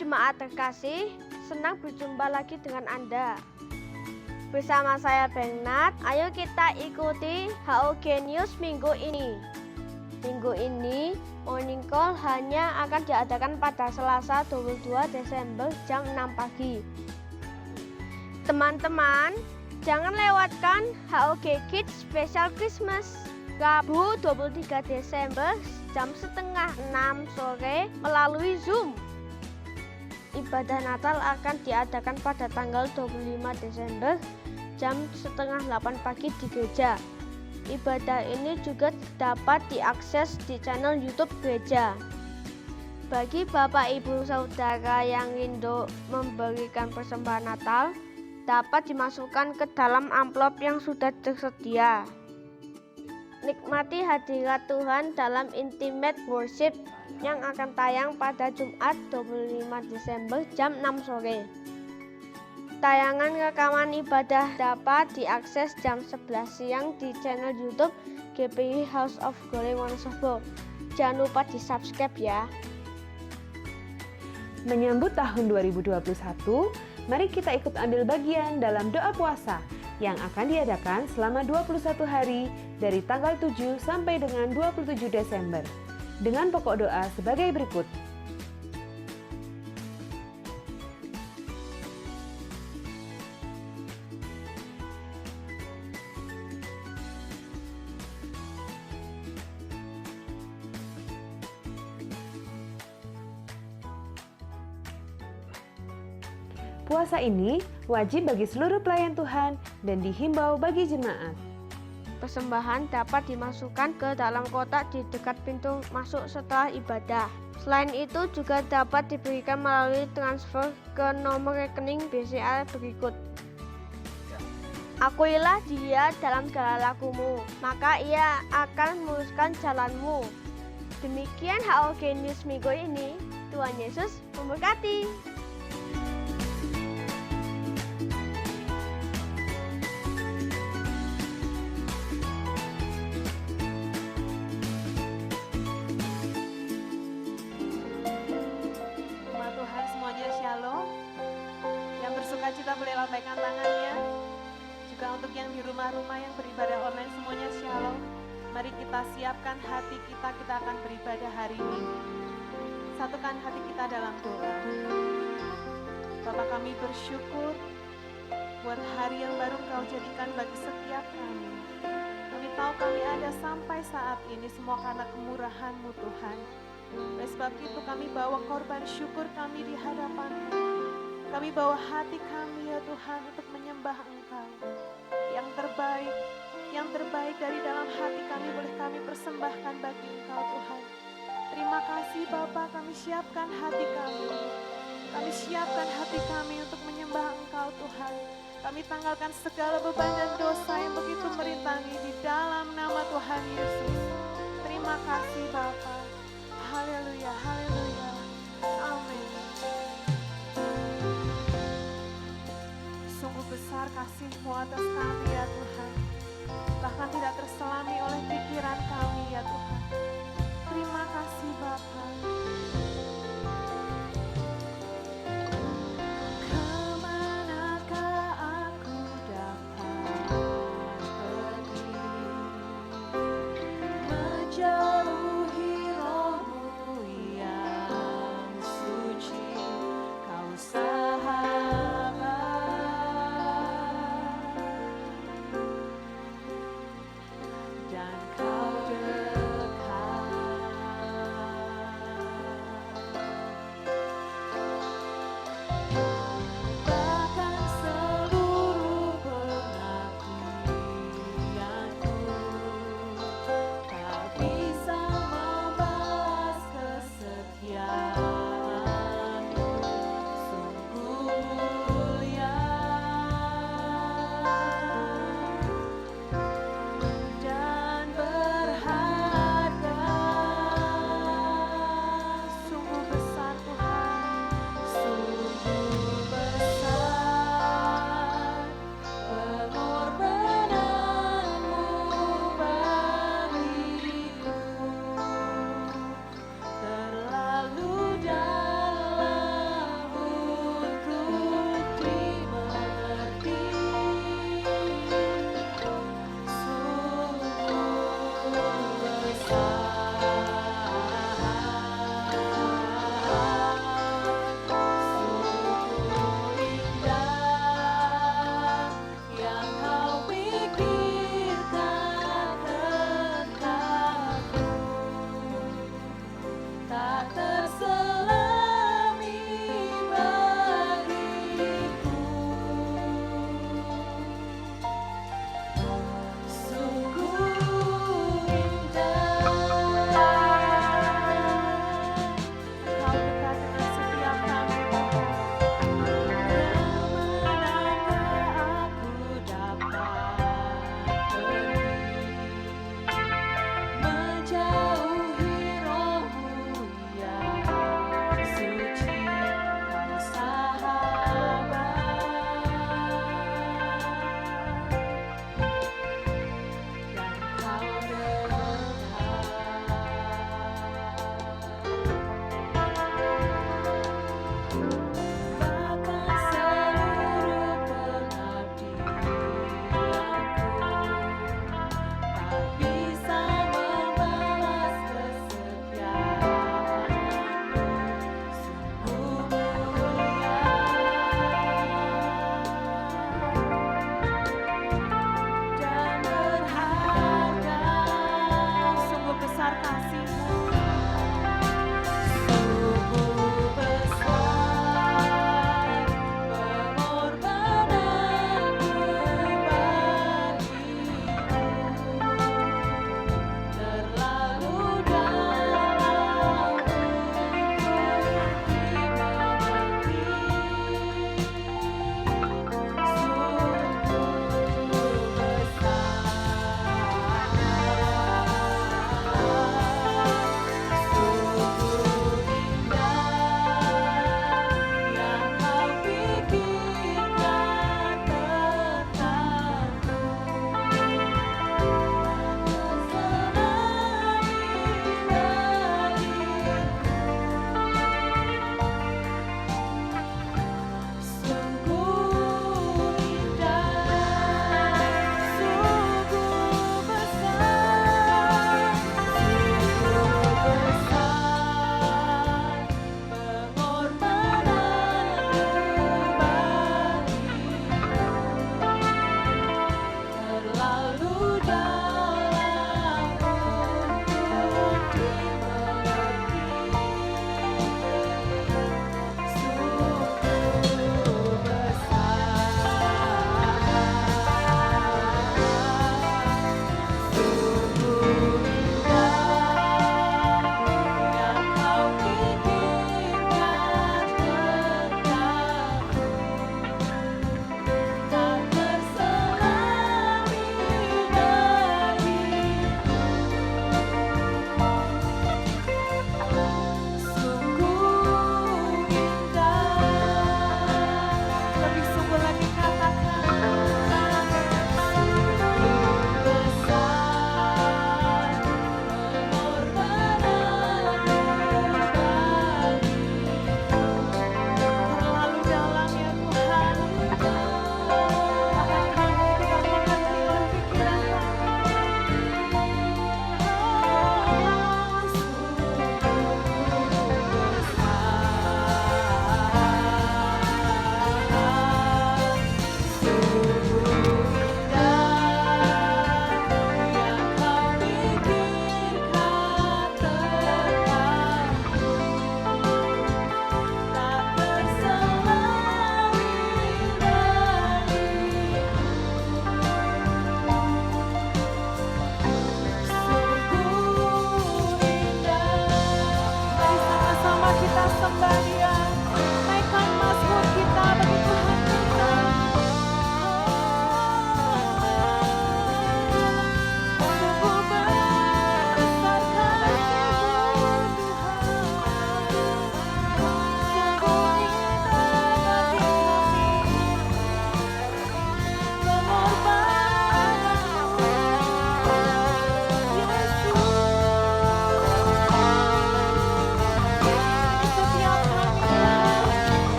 jemaat terkasih, senang berjumpa lagi dengan Anda. Bersama saya Bernard, ayo kita ikuti HOG News minggu ini. Minggu ini, Morning Call hanya akan diadakan pada Selasa 22 Desember jam 6 pagi. Teman-teman, jangan lewatkan HOG Kids Special Christmas Rabu 23 Desember jam setengah 6 sore melalui Zoom. Ibadah Natal akan diadakan pada tanggal 25 Desember jam setengah 8 pagi di gereja. Ibadah ini juga dapat diakses di channel YouTube gereja. Bagi Bapak Ibu Saudara yang rindu memberikan persembahan Natal, dapat dimasukkan ke dalam amplop yang sudah tersedia. Nikmati hadirat Tuhan dalam Intimate Worship yang akan tayang pada Jumat 25 Desember jam 6 sore. Tayangan rekaman ibadah dapat diakses jam 11 siang di channel YouTube GPI House of Glory Wonosobo. Jangan lupa di-subscribe ya. Menyambut tahun 2021, mari kita ikut ambil bagian dalam doa puasa yang akan diadakan selama 21 hari dari tanggal 7 sampai dengan 27 Desember. Dengan pokok doa sebagai berikut. Puasa ini wajib bagi seluruh pelayan Tuhan dan dihimbau bagi jemaat. Persembahan dapat dimasukkan ke dalam kotak di dekat pintu masuk setelah ibadah. Selain itu juga dapat diberikan melalui transfer ke nomor rekening BCA berikut. Akuilah Dia dalam segala lakumu, maka Ia akan meluruskan jalanmu. Demikian HOG News minggu ini. Tuhan Yesus memberkati. Kita boleh lambaikan tangannya. Juga untuk yang di rumah-rumah yang beribadah online semuanya shalom. Mari kita siapkan hati kita akan beribadah hari ini. Satukan hati kita dalam doa. Bapa, kami bersyukur buat hari yang baru Engkau jadikan bagi setiap kami. Kami tahu kami ada sampai saat ini semua karena kemurahan-Mu Tuhan. Oleh sebab itu kami bawa korban syukur kami di hadapan-Mu. Kami bawa hati kami ya Tuhan untuk menyembah Engkau. Yang terbaik dari dalam hati kami boleh kami persembahkan bagi Engkau Tuhan. Terima kasih Bapa, kami siapkan hati kami. Kami siapkan hati kami untuk menyembah Engkau Tuhan. Kami tanggalkan segala beban dan dosa yang begitu merintangi di dalam nama Tuhan Yesus. Terima kasih Bapa. Haleluya, haleluya. Amin. Sungguh besar kasih-Mu atas kami ya Tuhan. Bahkan tidak terselami oleh pikiran kami ya Tuhan. Terima kasih Bapa. Kemanakah aku dapat pergi menjauhi Roh-Mu yang suci, Kau sahabat.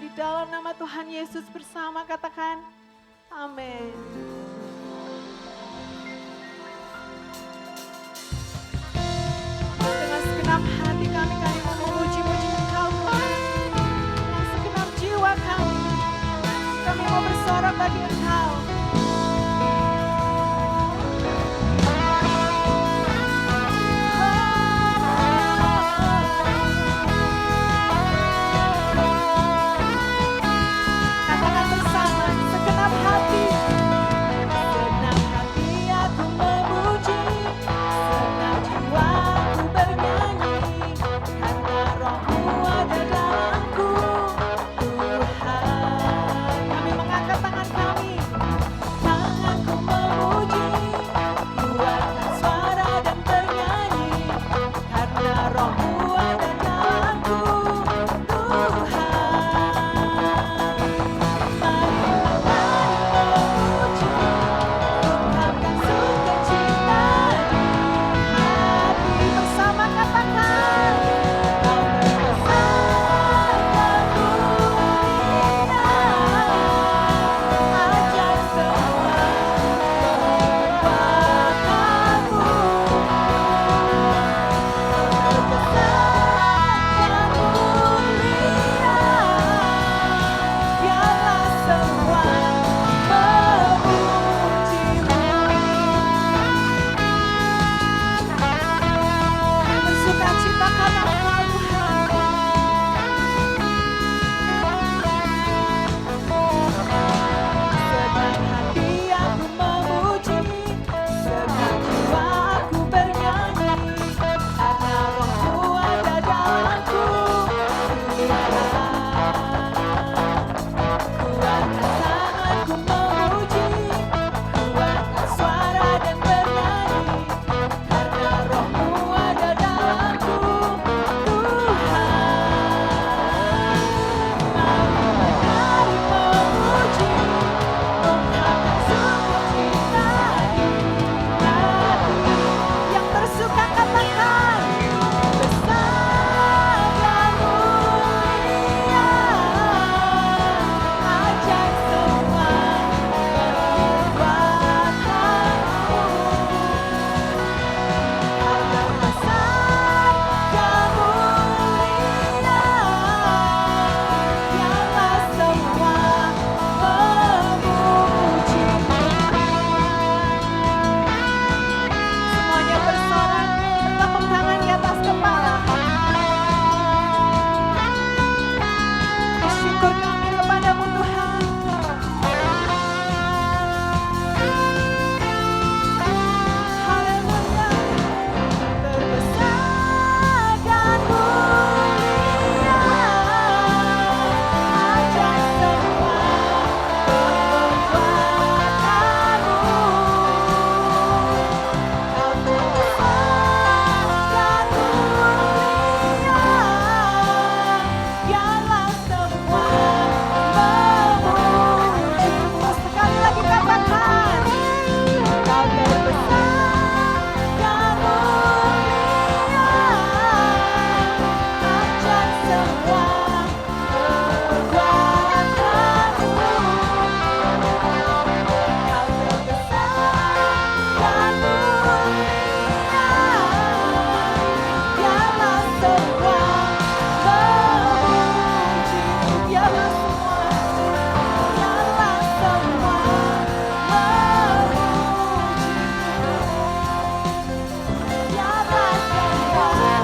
Di dalam nama Tuhan Yesus bersama katakan, amin. Dengan segenap hati kami mau memuji-muji Engkau Tuhan. Dengan segenap jiwa kami mau bersorak bagi Engkau. Katakan bersama, segenap hati. Segenap hati aku memuji, segenap jiwa aku bernyanyi, karena Roh-Mu ada dalamku, Tuhan. Kami mengangkat tangan kami, tanganku memuji, kuatkan suara dan bernyanyi, karena Roh-Mu ada dalamku, Tuhan. Bersama katakan, Kau terbesar dan mulia, ajaib semua perbuatanmu. Kau terbesar dan mulia, biarlah semua memuji-Mu. Bersuka cita karena Engkau Tuhan. Segenap hati aku memuji, segenap jiwa aku bernyanyi, karena Roh-Mu ada dalamku, Tuhan. Kuatkan tanganku memuji, kuatkan suara dan bernyanyi, karena Roh-Mu ada dalamku, Tuhan. Mari memuji, ungkapkan sukacita di hati. Yang bersuka katakan, besar dan mulia, ajaib semua perbuatanmu. Kau terbesar dan mulia, biarlah semua memuji-Mu. Semuanya bersorak, bertepuk tangan di atas kepala. Bersyukur kami kepadamu Tuhan. Haleluya. Terbesar dan mulia, ajaib semua perbuatanmu. Kau terbesar dan mulia, biarlah semua memuji-Mu. Sekali lagi katakan, Kau terbesar dan mulia, ajaib semua perbuatanmu. Kau terbesar dan mulia, biarlah semua memuji-Mu. Biarlah semua, biarlah semua memuji-Mu. Biarlah semua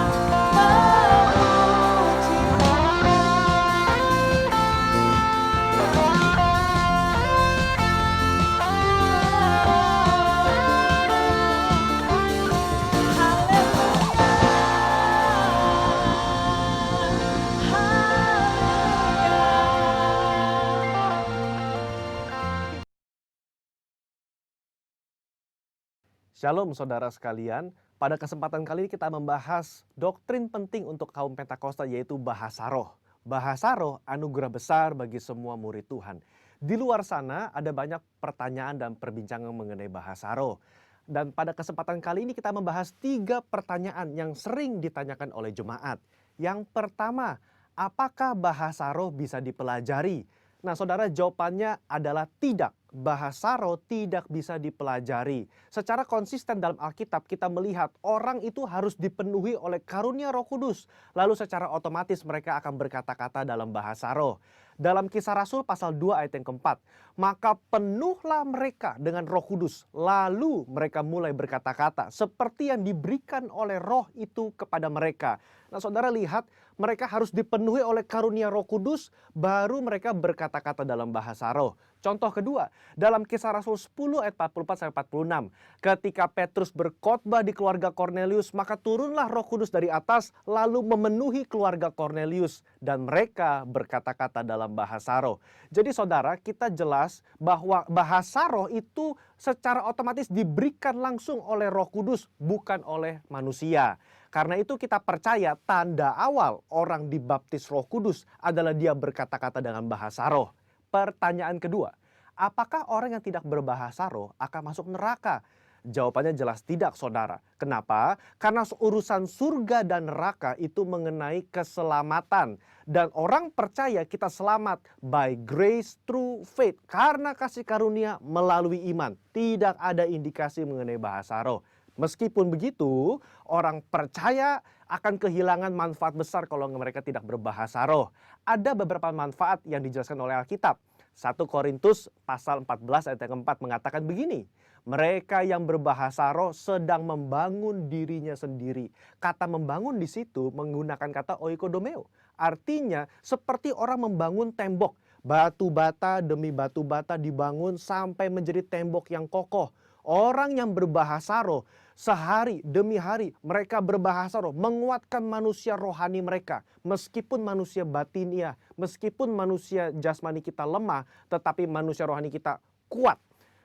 Shalom saudara sekalian, pada kesempatan kali ini kita membahas doktrin penting untuk kaum Pentakosta yaitu bahasa roh. Bahasa roh anugerah besar bagi semua murid Tuhan. Di luar sana ada banyak pertanyaan dan perbincangan mengenai bahasa roh. Dan pada kesempatan kali ini kita membahas 3 pertanyaan yang sering ditanyakan oleh jemaat. Yang pertama, Apakah bahasa roh bisa dipelajari? Nah, saudara, jawabannya adalah tidak. Bahasa roh tidak bisa dipelajari. Secara konsisten dalam Alkitab kita melihat orang itu harus dipenuhi oleh karunia Roh Kudus. Lalu secara otomatis mereka akan berkata-kata dalam bahasa roh. Dalam Kisah Rasul pasal 2 ayat yang keempat, maka penuhlah mereka dengan Roh Kudus. Lalu mereka mulai berkata-kata seperti yang diberikan oleh roh itu kepada mereka. Nah, saudara lihat, mereka harus dipenuhi oleh karunia Roh Kudus, baru mereka berkata-kata dalam bahasa roh. Contoh kedua, dalam Kisah Rasul 10 ayat 44-46. Ketika Petrus berkhotbah di keluarga Kornelius, maka turunlah Roh Kudus dari atas lalu memenuhi keluarga Kornelius dan mereka berkata-kata dalam bahasa roh. Jadi saudara, kita jelas bahwa bahasa roh itu secara otomatis diberikan langsung oleh Roh Kudus, bukan oleh manusia. Karena itu kita percaya tanda awal orang dibaptis Roh Kudus adalah dia berkata-kata dengan bahasa roh. Pertanyaan kedua, apakah orang yang tidak berbahasa roh akan masuk neraka? Jawabannya jelas tidak, saudara. Kenapa? Karena urusan surga dan neraka itu mengenai keselamatan. Dan orang percaya kita selamat by grace through faith. Karena kasih karunia melalui iman. Tidak ada indikasi mengenai bahasa roh. Meskipun begitu, orang percaya akan kehilangan manfaat besar kalau mereka tidak berbahasa roh. Ada beberapa manfaat yang dijelaskan oleh Alkitab. 1 Korintus pasal 14 ayat yang keempat mengatakan begini. Mereka yang berbahasa roh sedang membangun dirinya sendiri. Kata membangun di situ menggunakan kata oikodomeo. Artinya seperti orang membangun tembok. Batu bata demi batu bata dibangun sampai menjadi tembok yang kokoh. Orang yang berbahasa roh sehari demi hari mereka berbahasa roh menguatkan manusia rohani mereka. Meskipun manusia batinia, meskipun manusia jasmani kita lemah, tetapi manusia rohani kita kuat.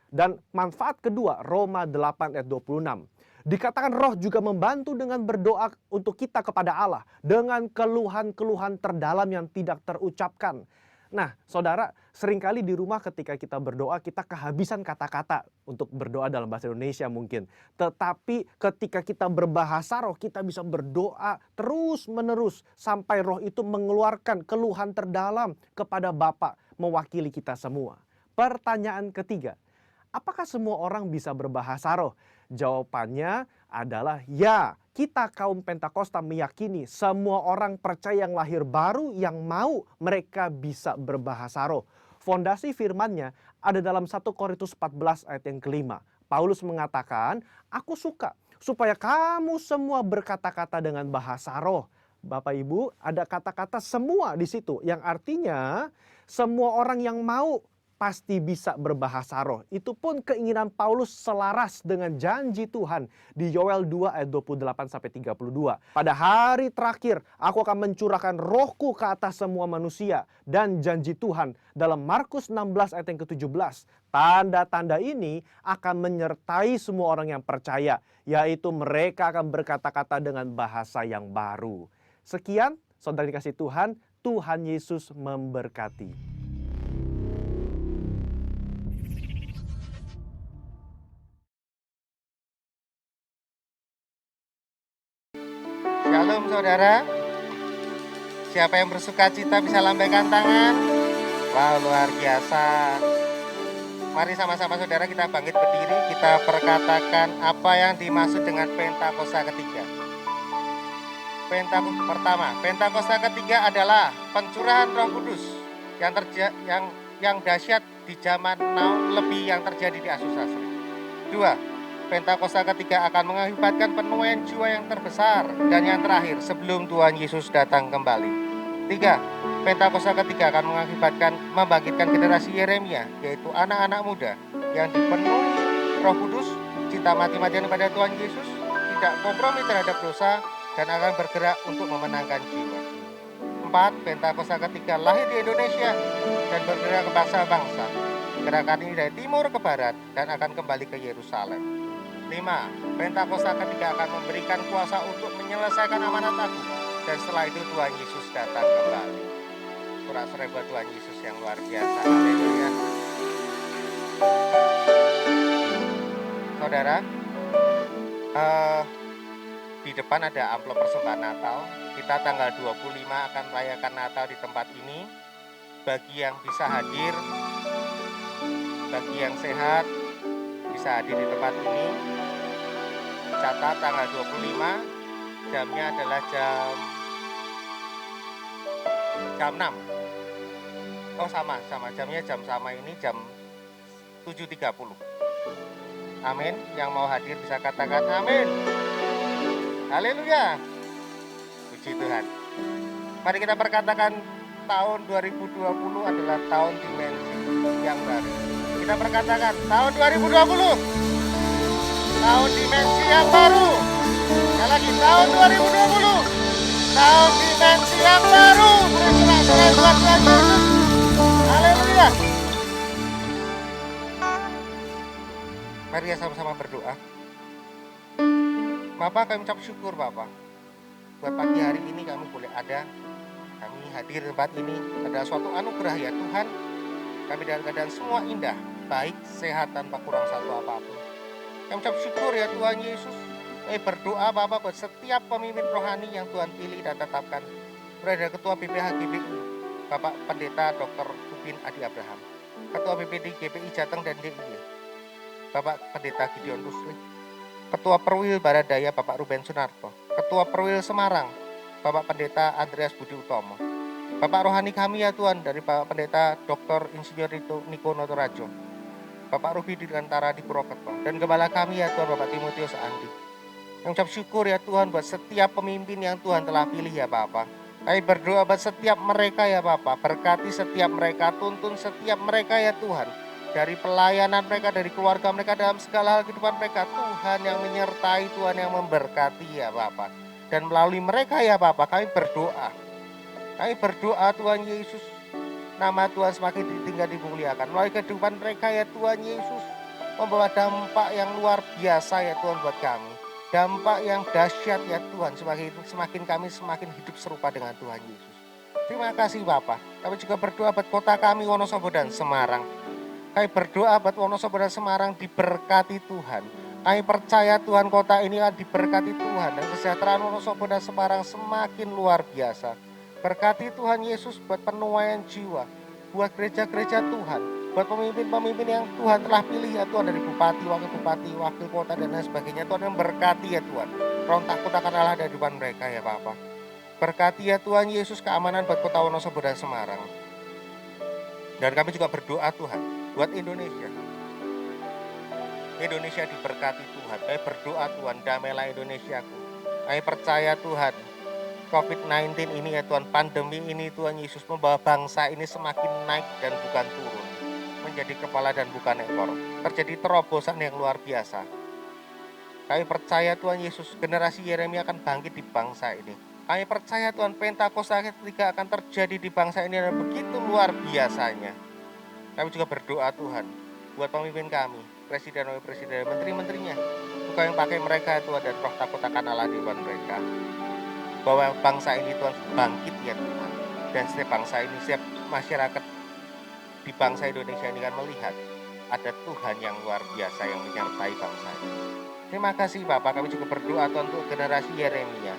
Dan manfaat kedua, Roma 8 ayat 26. Dikatakan roh juga membantu dengan berdoa untuk kita kepada Allah. Dengan keluhan-keluhan terdalam yang tidak terucapkan. Nah, saudara, seringkali di rumah ketika kita berdoa, kita kehabisan kata-kata untuk berdoa dalam bahasa Indonesia mungkin. Tetapi ketika kita berbahasa roh, kita bisa berdoa terus-menerus sampai roh itu mengeluarkan keluhan terdalam kepada Bapa mewakili kita semua. Pertanyaan ketiga, apakah semua orang bisa berbahasa roh? Jawabannya adalah ya. Kita kaum Pentakosta meyakini semua orang percaya yang lahir baru yang mau mereka bisa berbahasa roh. Fondasi firman-Nya ada dalam 1 Korintus 14 ayat yang kelima. Paulus mengatakan, aku suka supaya kamu semua berkata-kata dengan bahasa roh. Bapak Ibu, ada kata-kata semua di situ yang artinya semua orang yang mau pasti bisa berbahasa roh. Itu pun keinginan Paulus selaras dengan janji Tuhan di Yoel 2 ayat 28-32. Pada hari terakhir aku akan mencurahkan rohku ke atas semua manusia. Dan janji Tuhan dalam Markus 16 ayat yang ke-17. Tanda-tanda ini akan menyertai semua orang yang percaya. Yaitu mereka akan berkata-kata dengan bahasa yang baru. Sekian, saudara dikasih Tuhan, Tuhan Yesus memberkati. Shalom saudara. Siapa yang bersuka cita bisa lambaikan tangan. Wow, luar biasa. Mari sama-sama saudara kita bangkit berdiri. Kita perkatakan apa yang dimaksud dengan Pentakosta ketiga. Pentakosta ketiga adalah pencurahan Roh Kudus yang dahsyat di zaman now, lebih yang terjadi di Asusasri. 2. Pentakosta ketiga akan mengakibatkan penuaian jiwa yang terbesar dan yang terakhir sebelum Tuhan Yesus datang kembali. 3. Pentakosta ketiga akan membangkitkan generasi Yeremia, yaitu anak-anak muda yang dipenuhi Roh Kudus, cinta mati-matian kepada Tuhan Yesus, tidak kompromi terhadap dosa dan akan bergerak untuk memenangkan jiwa. 4. Pentakosta ketiga lahir di Indonesia dan bergerak ke bangsa-bangsa. Gerakan ini dari timur ke barat dan akan kembali ke Yerusalem. 5. Pentakosta ketiga akan memberikan kuasa untuk menyelesaikan amanat agung. Dan setelah itu Tuhan Yesus datang kembali. Sorak-sorai buat Tuhan Yesus yang luar biasa. Haleluya. Saudara, di depan ada amplop persembahan Natal. Kita tanggal 25 akan merayakan Natal di tempat ini. Bagi yang bisa hadir, bagi yang sehat, bisa hadir di tempat ini. Catat tanggal 25, jamnya adalah jam 6. Oh sama, jamnya jam sama ini jam 7.30. Amin. Yang mau hadir bisa katakan amin. Haleluya. Puji Tuhan. Mari kita perkatakan tahun 2020 adalah tahun dimensi yang baru. Kita perkatakan tahun 2020. Tahun dimensi yang baru. Sekali lagi tahun 2020. Tahun dimensi yang baru. Berserah buat Tuhan Yesus. Haleluya. Mari ya sama-sama berdoa. Bapak, kami ucap syukur Bapak. Buat pagi hari ini kami boleh ada. Kami hadir di tempat ini adalah suatu anugerah ya Tuhan. Kami dalam keadaan semua indah, baik, sehat, tanpa kurang satu apapun. Kami ucap syukur ya Tuhan Yesus. Kami berdoa Bapak buat setiap pemimpin rohani yang Tuhan pilih dan tetapkan. Berada Ketua BPH GPI, Bapak Pendeta Dr. Upin Adi Abraham, Ketua BPD GPI Jateng dan DIY, Bapak Pendeta Gideon Rusli, Ketua Perwil Baradaya Bapak Ruben Sunarto, Ketua Perwil Semarang Bapak Pendeta Andreas Budi Utomo, Bapak rohani kami ya Tuhan dari Bapak Pendeta Dr. Insinyur Niko Notorajo, Bapak Rufi Dirgantara di Purwokerto, dan Gembala kami ya Tuhan Bapak Timotius Andi. Yang ucap syukur ya Tuhan buat setiap pemimpin yang Tuhan telah pilih ya Bapak. Kami berdoa buat setiap mereka ya Bapak, berkati setiap mereka, tuntun setiap mereka ya Tuhan. Dari pelayanan mereka, dari keluarga mereka, dalam segala hal kehidupan mereka, Tuhan yang menyertai, Tuhan yang memberkati ya Bapak. Dan melalui mereka ya Bapak, kami berdoa. Kami berdoa Tuhan Yesus, nama Tuhan semakin ditinggal dimuliakan. Melalui kehidupan mereka ya Tuhan Yesus, membawa dampak yang luar biasa ya Tuhan buat kami. Dampak yang dahsyat ya Tuhan, semakin kami semakin hidup serupa dengan Tuhan Yesus. Terima kasih Bapak. Kami juga berdoa buat kota kami Wonosobo dan Semarang. Kami berdoa buat Wonosobo dan Semarang diberkati Tuhan. Kami percaya Tuhan kota ini akan diberkati Tuhan. Dan kesejahteraan Wonosobo dan Semarang semakin luar biasa. Berkati Tuhan Yesus buat penuaian jiwa. Buat gereja-gereja Tuhan. Buat pemimpin-pemimpin yang Tuhan telah pilih ya Tuhan. Dari bupati, wakil kota dan lain sebagainya. Tuhan yang berkati ya Tuhan. Roh takut akan Allah dari depan mereka ya Bapak. Berkati ya Tuhan Yesus keamanan buat kota Wonosobo dan Semarang. Dan kami juga berdoa Tuhan buat Indonesia. Indonesia diberkati Tuhan. Kami berdoa Tuhan, damailah Indonesiaku. Kami percaya Tuhan, COVID-19 ini ya Tuhan, pandemi ini Tuhan Yesus membawa bangsa ini semakin naik dan bukan turun. Menjadi kepala dan bukan ekor. Terjadi terobosan yang luar biasa. Kami percaya Tuhan Yesus, generasi Yeremia akan bangkit di bangsa ini. Kami percaya Tuhan, Pentakosta ketiga akan terjadi di bangsa ini dan begitu luar biasanya. Kami juga berdoa Tuhan, buat pemimpin kami, presiden, menteri-menterinya. Engkau yang pakai mereka Tuhan dan roh takut akan Allah di depan mereka. Bahwa bangsa ini Tuhan bangkit ya Tuhan. Dan setiap bangsa ini, setiap masyarakat di bangsa Indonesia ini akan melihat ada Tuhan yang luar biasa yang menyertai bangsa ini. Terima kasih Bapak, kami juga berdoa Tuhan untuk generasi Yeremia.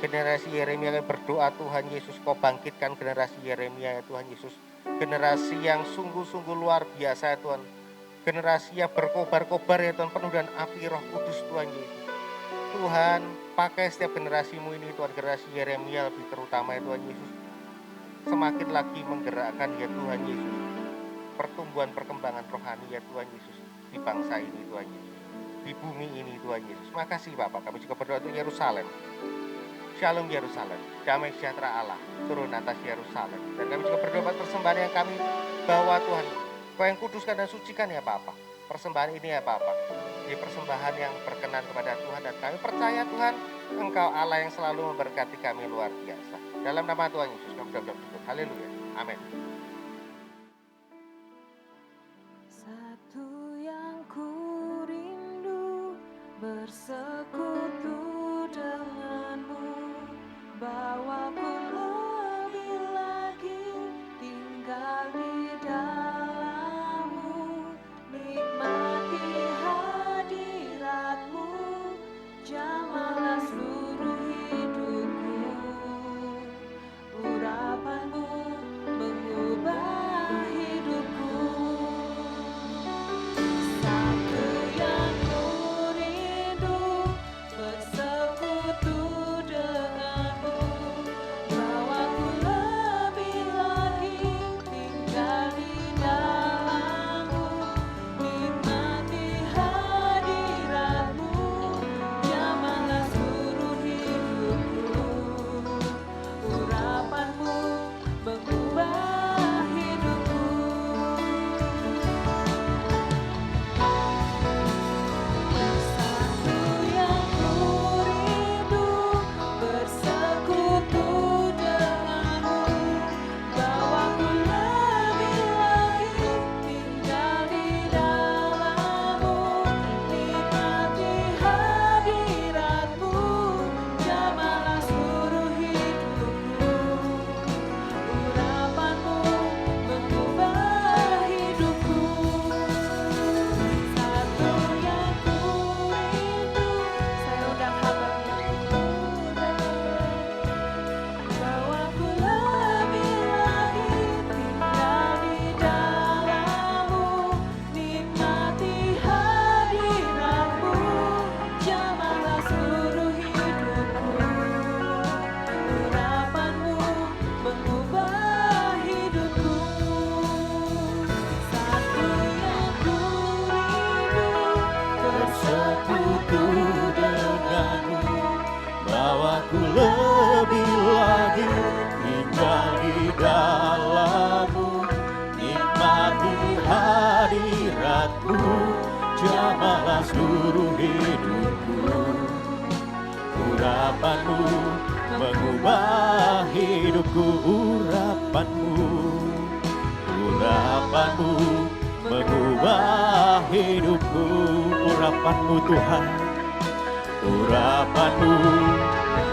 Generasi Yeremia, kami berdoa Tuhan Yesus, Kau bangkitkan generasi Yeremia ya Tuhan Yesus. Generasi yang sungguh-sungguh luar biasa ya Tuhan. Generasi yang berkobar-kobar ya Tuhan, penuh dengan api Roh Kudus Tuhan Yesus. Tuhan, pakai setiap generasimu ini Tuhan, generasi Yeremia lebih terutama ya Tuhan Yesus. Semakin lagi menggerakkan ya Tuhan Yesus. Pertumbuhan perkembangan rohani ya Tuhan Yesus di bangsa ini Tuhan Yesus. Di bumi ini Tuhan Yesus. Makasih Bapak, kami juga berdoa untuk Yerusalem. Shalom Yerusalem, damai sejahtera Allah turun atas Yerusalem. Dan kami juga berdoa buat persembahan yang kami bawa Tuhan. Kau yang kuduskan dan sucikan ya Bapak. Persembahan ini ya Bapak, jadi persembahan yang berkenan kepada Tuhan. Dan kami percaya Tuhan, Engkau Allah yang selalu memberkati kami luar biasa. Dalam nama Tuhan Yesus kami berdoa. Haleluya, amin. Satu yang ku rindu bersekutu denganmu, bawaku lebih lagi tinggal di dalammu, nikmati hadiratmu, jamalah seluruh hidupku. urapanmu mengubah hidupku, urapanmu mengubah hidupku, urapanmu Tuhan, urapanmu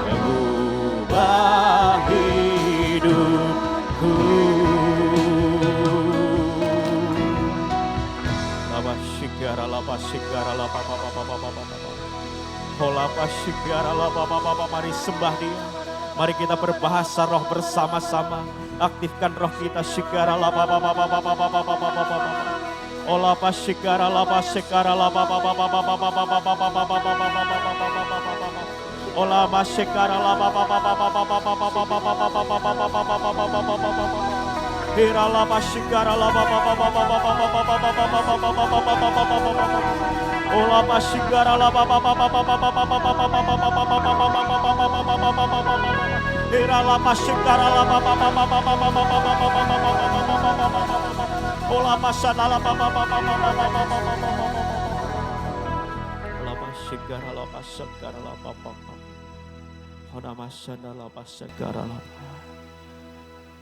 mengubah hidupku. Mari sembah Dia. Mari kita berbahasa roh bersama-sama. Aktifkan roh kita.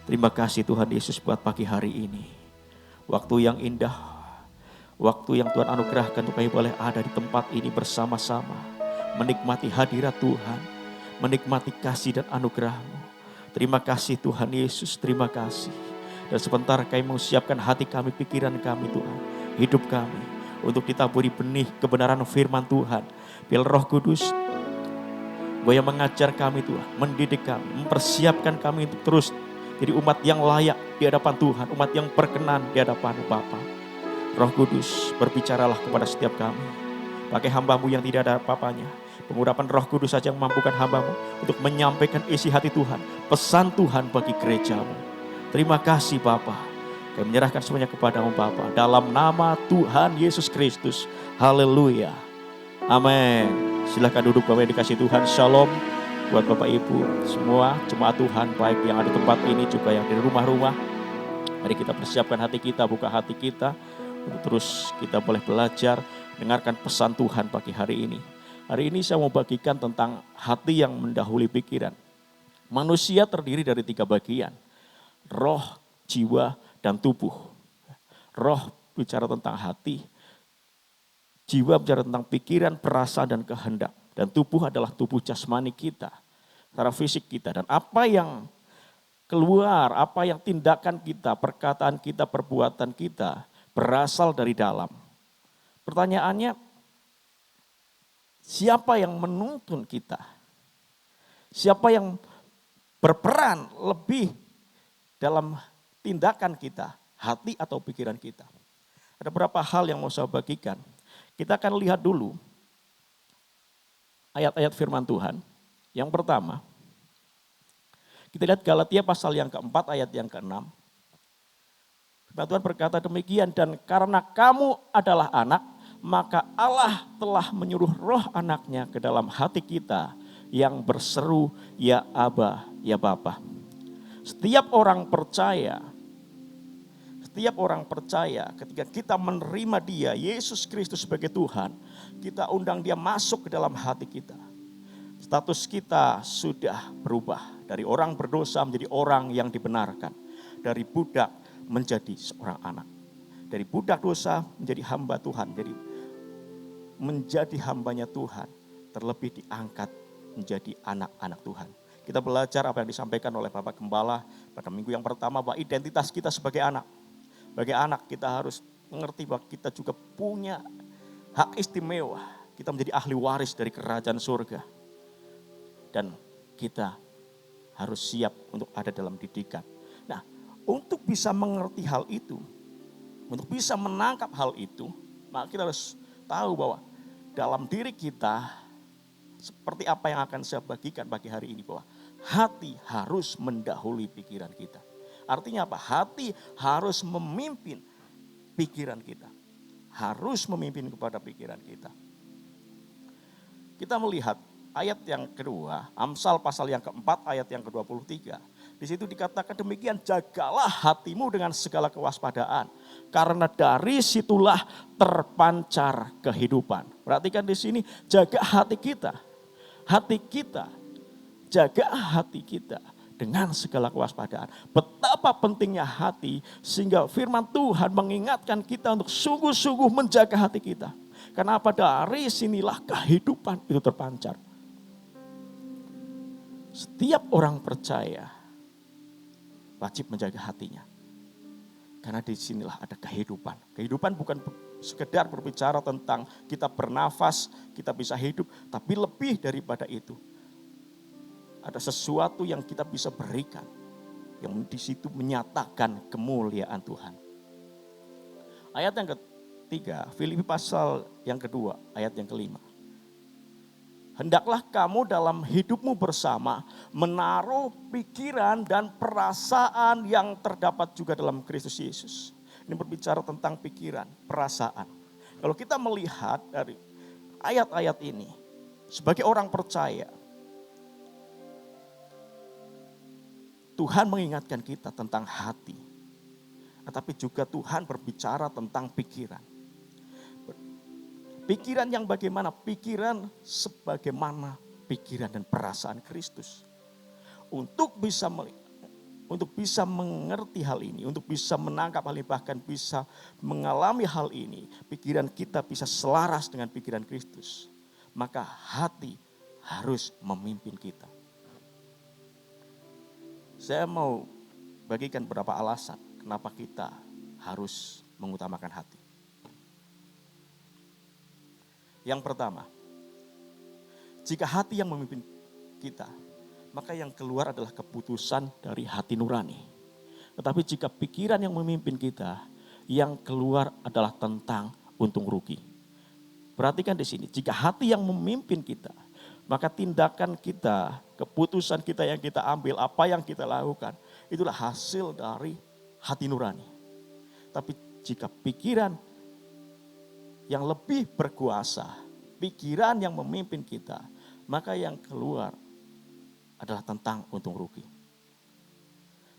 Terima kasih Tuhan Yesus buat pagi hari ini. Waktu yang indah, waktu yang Tuhan anugerahkan untuk kami boleh ada di tempat ini bersama-sama. Menikmati hadirat Tuhan, menikmati kasih dan anugerah-Mu. Terima kasih Tuhan Yesus, terima kasih. Dan sebentar kami menyiapkan hati kami, pikiran kami Tuhan, hidup kami. Untuk ditaburi benih kebenaran firman Tuhan. Biar Roh Kudus yang mengajar kami Tuhan, mendidik kami, mempersiapkan kami untuk terus jadi umat yang layak di hadapan Tuhan, umat yang berkenan di hadapan Bapa. Roh Kudus, berbicaralah kepada setiap kami. Pakai hamba-Mu yang tidak ada apa-apanya. Pengurapan Roh Kudus saja yang mampukan hamba-Mu untuk menyampaikan isi hati Tuhan, pesan Tuhan bagi gereja-Mu. Terima kasih Bapa. Kami menyerahkan semuanya kepada-Mu Bapa. Dalam nama Tuhan Yesus Kristus. Haleluya. Amin. Silakan duduk Bapak yang dikasih Tuhan. Shalom. Buat Bapak Ibu semua jemaat Tuhan baik yang ada di tempat ini juga yang di rumah-rumah. Mari kita persiapkan hati kita, buka hati kita untuk terus kita boleh belajar dengarkan pesan Tuhan pagi hari ini. Hari ini saya mau bagikan tentang hati yang mendahului pikiran. Manusia terdiri dari 3 bagian. Roh, jiwa, dan tubuh. Roh bicara tentang hati. Jiwa bicara tentang pikiran, perasaan, dan kehendak. Dan tubuh adalah tubuh jasmani kita, secara fisik kita. Dan apa yang keluar, apa yang tindakan kita, perkataan kita, perbuatan kita berasal dari dalam. Pertanyaannya, siapa yang menuntun kita? Siapa yang berperan lebih dalam tindakan kita, hati atau pikiran kita? Ada beberapa hal yang mau saya bagikan. Kita akan lihat dulu ayat-ayat firman Tuhan. Yang pertama, kita lihat Galatia pasal yang keempat ayat yang ke-6. Firman Tuhan berkata demikian, dan karena kamu adalah anak, maka Allah telah menyuruh roh anaknya ke dalam hati kita yang berseru, ya Aba, ya Bapa. Setiap orang percaya ketika kita menerima Dia, Yesus Kristus sebagai Tuhan, kita undang Dia masuk ke dalam hati kita. Status kita sudah berubah dari orang berdosa menjadi orang yang dibenarkan. Dari budak menjadi seorang anak. Dari budak dosa menjadi hamba Tuhan. Jadi menjadi hambanya Tuhan. Terlebih diangkat menjadi anak-anak Tuhan. Kita belajar apa yang disampaikan oleh Bapak Gembala pada minggu yang pertama bahwa identitas kita sebagai anak. Sebagai anak kita harus mengerti bahwa kita juga punya hak istimewa. Kita menjadi ahli waris dari kerajaan surga. Dan kita harus siap untuk ada dalam didikan. Nah, untuk bisa mengerti hal itu, untuk bisa menangkap hal itu, maka kita harus tahu bahwa dalam diri kita, seperti apa yang akan saya bagikan pagi hari ini, bahwa hati harus mendahului pikiran kita. Artinya apa? Hati harus memimpin pikiran kita. Harus memimpin kepada pikiran kita. Kita melihat ayat yang kedua, Amsal pasal yang keempat ayat yang ke-23. Di situ dikatakan demikian, jagalah hatimu dengan segala kewaspadaan. Karena dari situlah terpancar kehidupan. Perhatikan di sini, jaga hati kita. Hati kita Jaga hati kita dengan segala kewaspadaan. Betapa pentingnya hati sehingga firman Tuhan mengingatkan kita untuk sungguh-sungguh menjaga hati kita. Karena dari sinilah kehidupan itu terpancar. Setiap orang percaya wajib menjaga hatinya. Karena di sinilah ada kehidupan. Kehidupan bukan sekedar berbicara tentang kita bernafas, kita bisa hidup. Tapi lebih daripada itu. Ada sesuatu yang kita bisa berikan. Yang di situ menyatakan kemuliaan Tuhan. Ayat yang ketiga, Filipi pasal yang kedua, ayat yang kelima. Hendaklah kamu dalam hidupmu bersama menaruh pikiran dan perasaan yang terdapat juga dalam Kristus Yesus. Ini berbicara tentang pikiran, perasaan. Kalau kita melihat dari ayat-ayat ini, sebagai orang percaya, Tuhan mengingatkan kita tentang hati. Tetapi juga Tuhan berbicara tentang pikiran. Pikiran yang bagaimana? Pikiran sebagaimana pikiran dan perasaan Kristus. Untuk bisa mengerti hal ini, untuk bisa menangkap hal ini, bahkan bisa mengalami hal ini, pikiran kita bisa selaras dengan pikiran Kristus. Maka hati harus memimpin kita. Saya mau bagikan beberapa alasan kenapa kita harus mengutamakan hati. Yang pertama, jika hati yang memimpin kita, maka yang keluar adalah keputusan dari hati nurani. Tetapi jika pikiran yang memimpin kita, yang keluar adalah tentang untung rugi. Perhatikan di sini, jika hati yang memimpin kita, maka tindakan kita, keputusan kita yang kita ambil, apa yang kita lakukan, itulah hasil dari hati nurani. Tapi jika pikiran yang lebih berkuasa, pikiran yang memimpin kita, maka yang keluar adalah tentang untung rugi.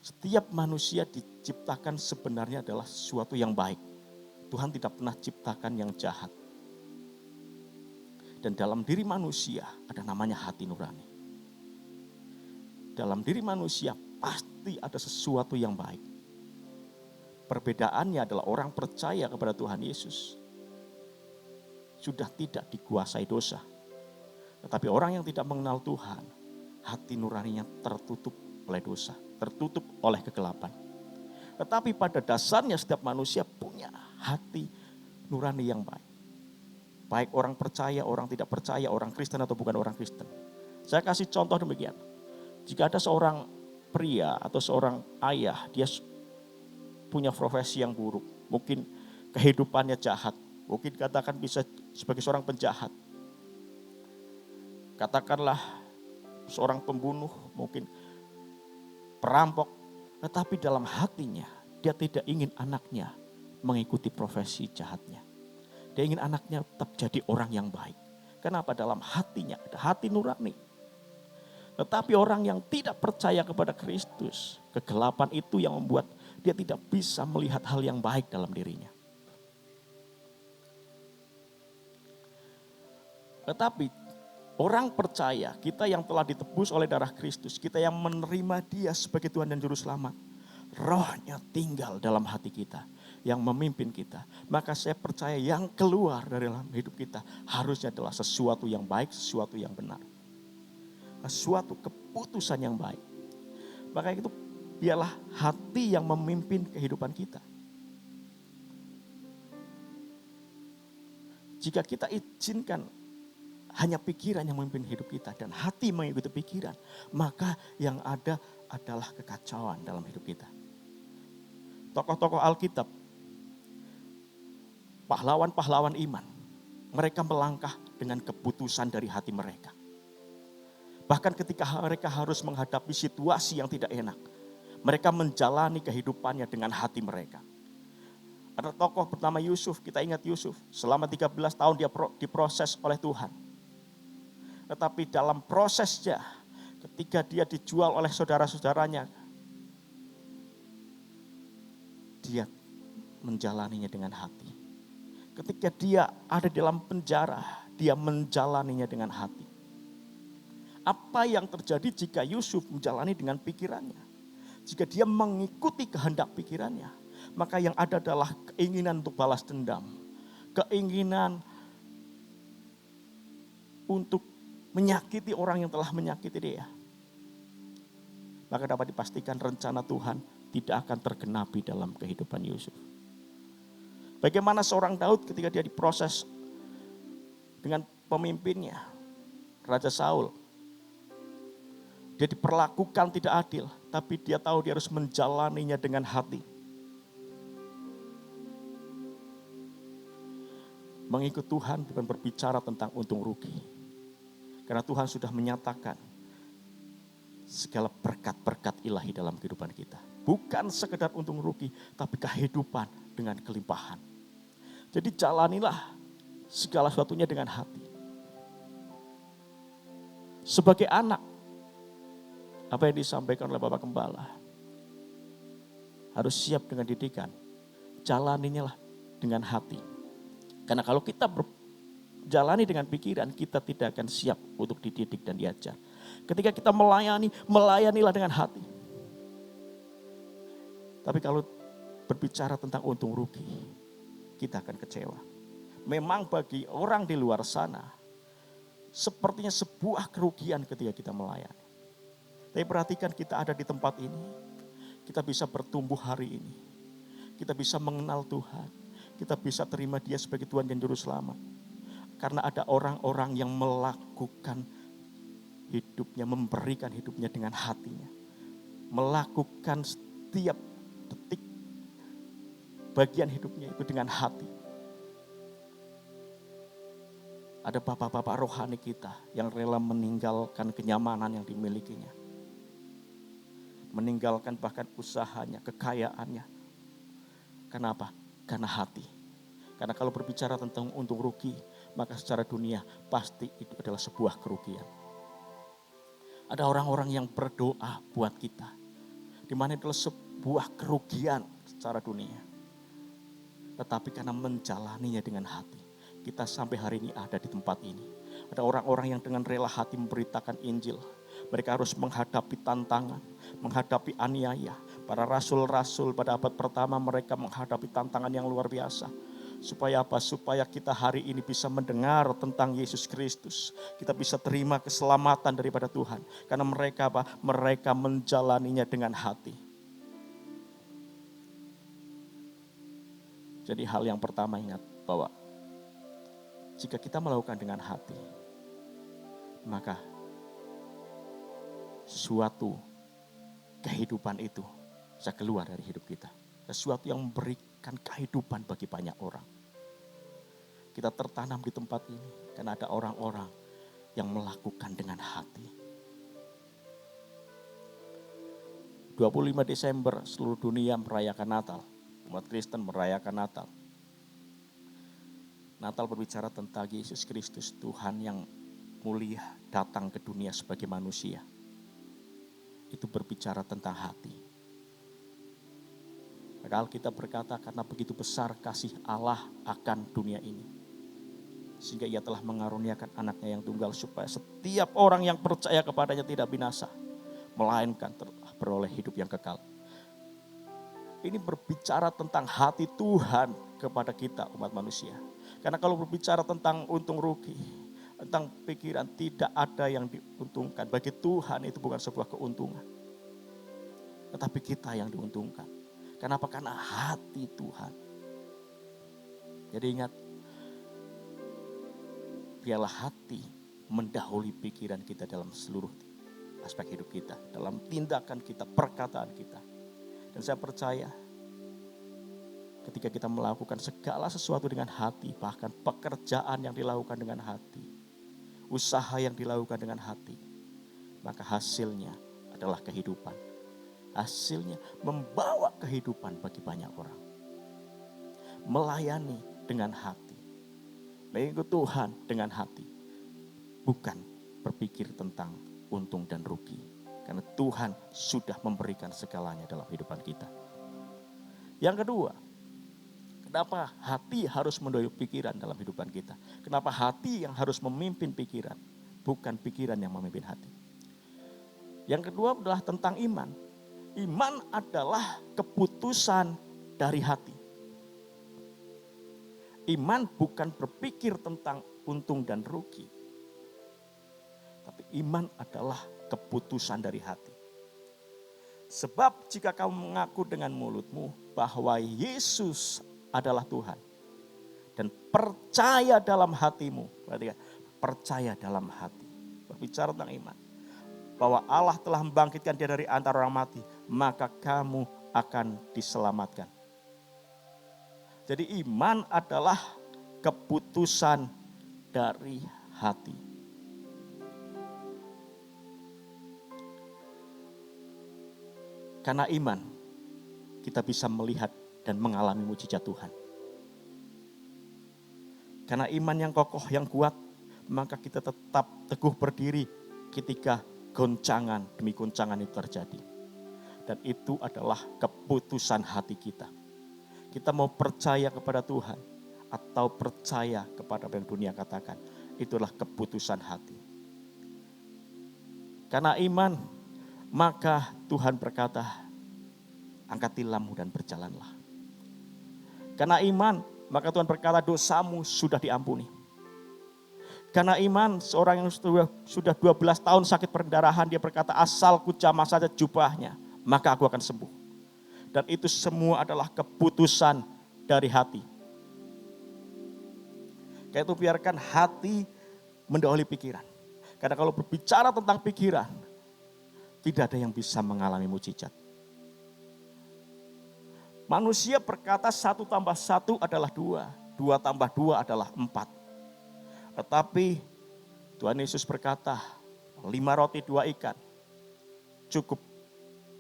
Setiap manusia diciptakan sebenarnya adalah sesuatu yang baik. Tuhan tidak pernah ciptakan yang jahat. Dan dalam diri manusia ada namanya hati nurani. Dalam diri manusia pasti ada sesuatu yang baik. Perbedaannya adalah orang percaya kepada Tuhan Yesus sudah tidak dikuasai dosa. Tetapi orang yang tidak mengenal Tuhan, hati nuraninya tertutup oleh dosa, tertutup oleh kegelapan. Tetapi pada dasarnya setiap manusia punya hati nurani yang baik. Baik orang percaya, orang tidak percaya, orang Kristen atau bukan orang Kristen. Saya kasih contoh demikian. Jika ada seorang pria atau seorang ayah, dia punya profesi yang buruk. Mungkin kehidupannya jahat. Mungkin katakan bisa sebagai seorang penjahat. Katakanlah seorang pembunuh, mungkin perampok. Tetapi dalam hatinya dia tidak ingin anaknya mengikuti profesi jahatnya. Dia ingin anaknya tetap jadi orang yang baik. Kenapa? Dalam hatinya ada hati nurani. Tetapi orang yang tidak percaya kepada Kristus, kegelapan itu yang membuat dia tidak bisa melihat hal yang baik dalam dirinya. Tetapi orang percaya, kita yang telah ditebus oleh darah Kristus, kita yang menerima Dia sebagai Tuhan dan Juru Selamat, Roh-Nya tinggal dalam hati kita, yang memimpin kita. Maka saya percaya yang keluar dari dalam hidup kita harusnya adalah sesuatu yang baik, sesuatu yang benar. Suatu keputusan yang baik. Maka itu biarlah hati yang memimpin kehidupan kita. Jika kita izinkan hanya pikiran yang memimpin hidup kita dan hati mengikuti pikiran, maka yang ada adalah kekacauan dalam hidup kita. Tokoh-tokoh Alkitab, pahlawan-pahlawan iman, mereka melangkah dengan keputusan dari hati mereka. Bahkan ketika mereka harus menghadapi situasi yang tidak enak, mereka menjalani kehidupannya dengan hati mereka. Ada tokoh bernama Yusuf, kita ingat Yusuf, selama 13 tahun dia diproses oleh Tuhan. Tetapi dalam prosesnya, ketika dia dijual oleh saudara-saudaranya, dia menjalaninya dengan hati. Ketika dia ada di dalam penjara, dia menjalaninya dengan hati. Apa yang terjadi jika Yusuf menjalani dengan pikirannya? Jika dia mengikuti kehendak pikirannya, maka yang ada adalah keinginan untuk balas dendam. Keinginan untuk menyakiti orang yang telah menyakiti dia. Maka dapat dipastikan rencana Tuhan tidak akan tergenapi dalam kehidupan Yusuf. Bagaimana seorang Daud ketika dia diproses dengan pemimpinnya, Raja Saul. Dia diperlakukan tidak adil, tapi dia tahu dia harus menjalaninya dengan hati. Mengikut Tuhan bukan berbicara tentang untung rugi. Karena Tuhan sudah menyatakan segala berkat-berkat ilahi dalam kehidupan kita. Bukan sekedar untung rugi, tapi kehidupan dengan kelimpahan. Jadi jalanilah segala sesuatunya dengan hati. Sebagai anak, apa yang disampaikan oleh Bapak Gembala, harus siap dengan didikan. Jalaninya lah dengan hati. Karena kalau kita berjalani dengan pikiran, kita tidak akan siap untuk dididik dan diajar. Ketika kita melayanilah dengan hati. Tapi kalau berbicara tentang untung rugi, kita akan kecewa. Memang bagi orang di luar sana, sepertinya sebuah kerugian ketika kita melayani. Tapi perhatikan kita ada di tempat ini, kita bisa bertumbuh hari ini. Kita bisa mengenal Tuhan, kita bisa terima Dia sebagai Tuhan dan Juru Selamat. Karena ada orang-orang yang melakukan hidupnya, memberikan hidupnya dengan hatinya. Melakukan setiap detik bagian hidupnya itu dengan hati. Ada bapak-bapak rohani kita yang rela meninggalkan kenyamanan yang dimilikinya. Meninggalkan bahkan usahanya, kekayaannya. Kenapa? Karena hati. Karena kalau berbicara tentang untung rugi, maka secara dunia pasti itu adalah sebuah kerugian. Ada orang-orang yang berdoa buat kita, di mana itu adalah sebuah kerugian secara dunia. Tetapi karena menjalaninya dengan hati, kita sampai hari ini ada di tempat ini. Ada orang-orang yang dengan rela hati memberitakan Injil. Mereka harus menghadapi tantangan, menghadapi aniaya. Para rasul-rasul pada abad pertama mereka menghadapi tantangan yang luar biasa. Supaya apa? Supaya kita hari ini bisa mendengar tentang Yesus Kristus. Kita bisa terima keselamatan daripada Tuhan. Karena mereka apa? Mereka menjalaninya dengan hati. Jadi hal yang pertama ingat bahwa jika kita melakukan dengan hati, maka suatu kehidupan itu bisa keluar dari hidup kita. Sesuatu yang memberikan kehidupan bagi banyak orang. Kita tertanam di tempat ini karena ada orang-orang yang melakukan dengan hati. 25 Desember seluruh dunia merayakan Natal. Umat Kristen merayakan Natal. Natal berbicara tentang Yesus Kristus, Tuhan yang mulia datang ke dunia sebagai manusia. Itu berbicara tentang hati. Maka Alkitab berkata karena begitu besar kasih Allah akan dunia ini. Sehingga Ia telah mengaruniakan anaknya yang tunggal supaya setiap orang yang percaya kepadanya tidak binasa. Melainkan telah beroleh hidup yang kekal. Ini berbicara tentang hati Tuhan kepada kita umat manusia. Karena kalau berbicara tentang untung rugi, tentang pikiran, tidak ada yang diuntungkan. Bagi Tuhan itu bukan sebuah keuntungan. Tetapi kita yang diuntungkan. Kenapa? Karena hati Tuhan. Jadi ingat, biarlah hati mendahului pikiran kita dalam seluruh aspek hidup kita. Dalam tindakan kita, perkataan kita. Dan saya percaya ketika kita melakukan segala sesuatu dengan hati, bahkan pekerjaan yang dilakukan dengan hati, usaha yang dilakukan dengan hati, maka hasilnya adalah kehidupan. Hasilnya membawa kehidupan bagi banyak orang. Melayani dengan hati. Mengikut Tuhan dengan hati. Bukan berpikir tentang untung dan rugi. Karena Tuhan sudah memberikan segalanya dalam kehidupan kita. Yang kedua, kenapa hati harus mendahului pikiran dalam kehidupan kita? Kenapa hati yang harus memimpin pikiran? bukan pikiran yang memimpin hati. Yang kedua adalah tentang iman. Iman adalah keputusan dari hati. Iman bukan berpikir tentang untung dan rugi. Tapi iman adalah keputusan dari hati. Sebab jika kamu mengaku dengan mulutmu bahwa Yesus adalah Tuhan. Dan percaya dalam hatimu. Perhatikan, percaya dalam hati. Berbicara tentang iman. Bahwa Allah telah membangkitkan dia dari antara orang mati. Maka kamu akan diselamatkan. Jadi iman adalah keputusan dari hati. Karena iman, kita bisa melihat dan mengalami mujizat Tuhan. Karena iman yang kokoh, yang kuat, maka kita tetap teguh berdiri ketika goncangan demi goncangan itu terjadi. Dan itu adalah keputusan hati kita. Kita mau percaya kepada Tuhan atau percaya kepada apa yang dunia katakan. Itulah keputusan hati. Karena iman, maka Tuhan berkata, angkat tilammu dan berjalanlah. Karena iman, maka Tuhan berkata dosamu sudah diampuni. Karena iman, seorang yang sudah 12 tahun sakit perdarahan, dia berkata asal ku jamah saja jubahnya, maka aku akan sembuh. Dan itu semua adalah keputusan dari hati. Karena itu biarkan hati mendahului pikiran. Karena kalau berbicara tentang pikiran, tidak ada yang bisa mengalami mujizat. Manusia berkata 1 tambah 1 adalah 2. 2 tambah 2 adalah 4. Tetapi Tuhan Yesus berkata 5 roti 2 ikan cukup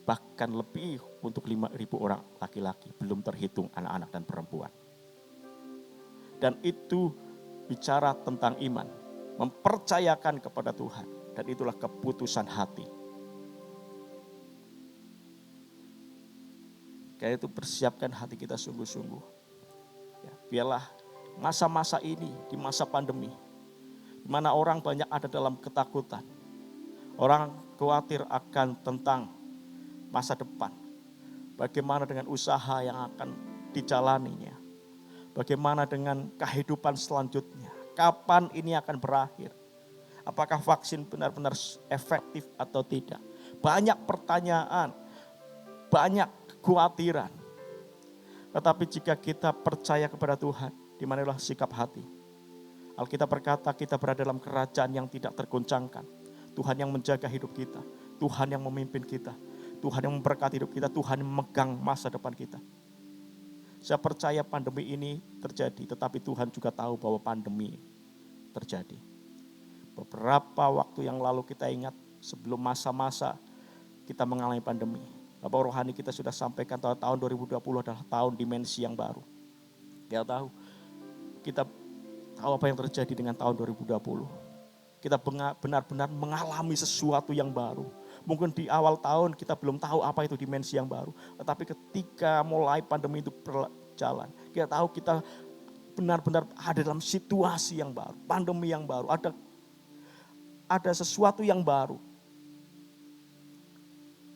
bahkan lebih untuk 5.000 orang laki-laki. Belum terhitung anak-anak dan perempuan. Dan itu bicara tentang iman. Mempercayakan kepada Tuhan. Dan itulah keputusan hati. Karena itu persiapkan hati kita sungguh-sungguh. Ya, biarlah masa-masa ini, di masa pandemi, di mana orang banyak ada dalam ketakutan. Orang khawatir akan tentang masa depan. Bagaimana dengan usaha yang akan dijalaninya. Bagaimana dengan kehidupan selanjutnya. Kapan ini akan berakhir. Apakah vaksin benar-benar efektif atau tidak. Banyak pertanyaan, banyak kekhawatiran. Tetapi jika kita percaya kepada Tuhan, di manalah sikap hati. Alkitab berkata kita berada dalam kerajaan yang tidak tergoncangkan. Tuhan yang menjaga hidup kita. Tuhan yang memimpin kita. Tuhan yang memberkati hidup kita. Tuhan yang memegang masa depan kita. Saya percaya pandemi ini terjadi. Tetapi Tuhan juga tahu bahwa pandemi terjadi. Beberapa waktu yang lalu kita ingat sebelum masa-masa kita mengalami pandemi. Bapak rohani kita sudah sampaikan tahun 2020 adalah tahun dimensi yang baru. Kita tahu apa yang terjadi dengan tahun 2020. Kita benar-benar mengalami sesuatu yang baru. Mungkin di awal tahun kita belum tahu apa itu dimensi yang baru. Tetapi ketika mulai pandemi itu berjalan, kita tahu kita benar-benar ada dalam situasi yang baru. Pandemi yang baru, ada sesuatu yang baru.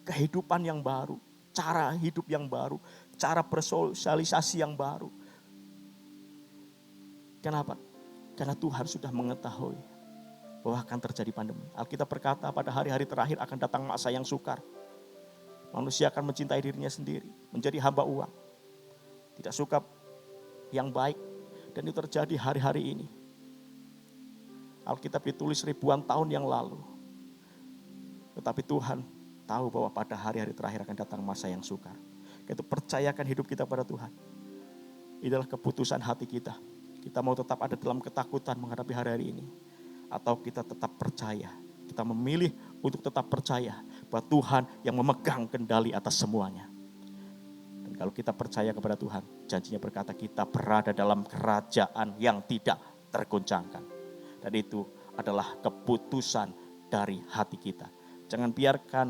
Kehidupan yang baru, cara hidup yang baru, cara bersosialisasi yang baru. Kenapa? Karena Tuhan sudah mengetahui bahwa akan terjadi pandemi. Alkitab berkata pada hari-hari terakhir akan datang masa yang sukar. Manusia akan mencintai dirinya sendiri, menjadi hamba uang. Tidak suka yang baik, dan itu terjadi hari-hari ini. Alkitab ditulis ribuan tahun yang lalu. Tetapi Tuhan tahu bahwa pada hari-hari terakhir akan datang masa yang sukar. Itu percayakan hidup kita pada Tuhan. Inilah keputusan hati kita. Kita mau tetap ada dalam ketakutan menghadapi hari-hari ini. Atau kita tetap percaya. Kita memilih untuk tetap percaya bahwa Tuhan yang memegang kendali atas semuanya. Dan kalau kita percaya kepada Tuhan, janjinya berkata kita berada dalam kerajaan yang tidak tergoncangkan. Dan itu adalah keputusan dari hati kita. Jangan biarkan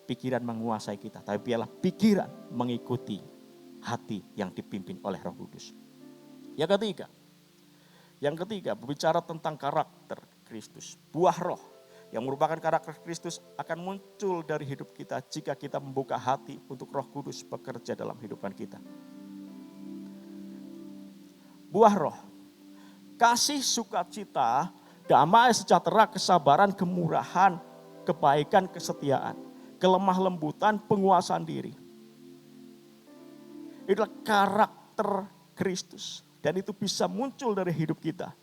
pikiran menguasai kita, tapi biarlah pikiran mengikuti hati yang dipimpin oleh Roh Kudus. Yang ketiga berbicara tentang karakter Kristus. Buah roh yang merupakan karakter Kristus akan muncul dari hidup kita jika kita membuka hati untuk Roh Kudus bekerja dalam kehidupan kita. Buah roh, kasih, sukacita, damai, sejahtera, kesabaran, kemurahan, kebaikan, kesetiaan, kelemah lembutan, penguasaan diri. Itulah karakter Kristus. Dan itu bisa muncul dari hidup kita.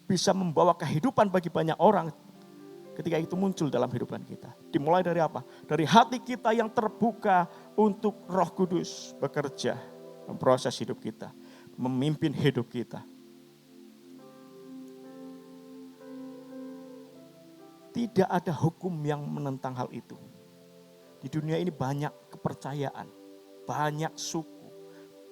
Bisa membawa kehidupan bagi banyak orang ketika itu muncul dalam kehidupan kita. Dimulai dari apa? Dari hati kita yang terbuka untuk Roh Kudus bekerja, memproses hidup kita, memimpin hidup kita. Tidak ada hukum yang menentang hal itu. Di dunia ini banyak kepercayaan, banyak suku,